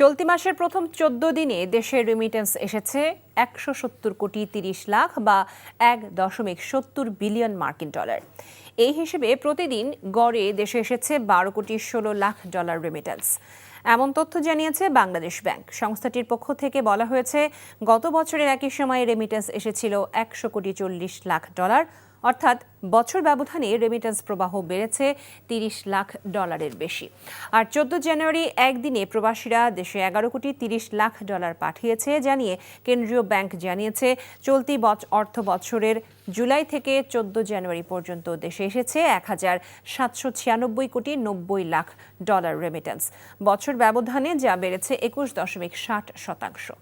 চলতি মাসের প্রথম ১৪ দিনে দেশের রেমিটেন্স এসেছে ১৭০ কোটি ৩০ লাখ বা ১.৭০ বিলিয়ন মার্কিন ডলার। এই হিসেবে প্রতিদিন গড়ে দেশে এসেছে ১২ কোটি ১৬ লাখ ডলার রেমিটেন্স। এমন তথ্য জানিয়েছে বাংলাদেশ ব্যাংক। সংস্থাটির পক্ষ থেকে বলা হয়েছে, গত বছরের একই সময়ে রেমিটেন্স এসেছিল ১০০ কোটি ৪০ লাখ ডলার, অর্থাৎ বছর ব্যবধানে রেমিটেন্স প্রবাহ বেড়েছে ৩০ লাখ ডলারের বেশি। আর ১৪ জানুয়ারি একদিনে প্রবাসীরা দেশে ১১ কোটি ৩০ লাখ ডলার পাঠিয়েছে জানিয়ে কেন্দ্রীয় ব্যাংক জানিয়েছে, চলতি অর্থ বছরের জুলাই থেকে ১৪ জানুয়ারি পর্যন্ত দেশে এসেছে ১,৭৯৬ কোটি ৯০ লাখ ডলার রেমিটেন্স। বছর ব্যবধানে যা বেড়েছে ২১.৬০%।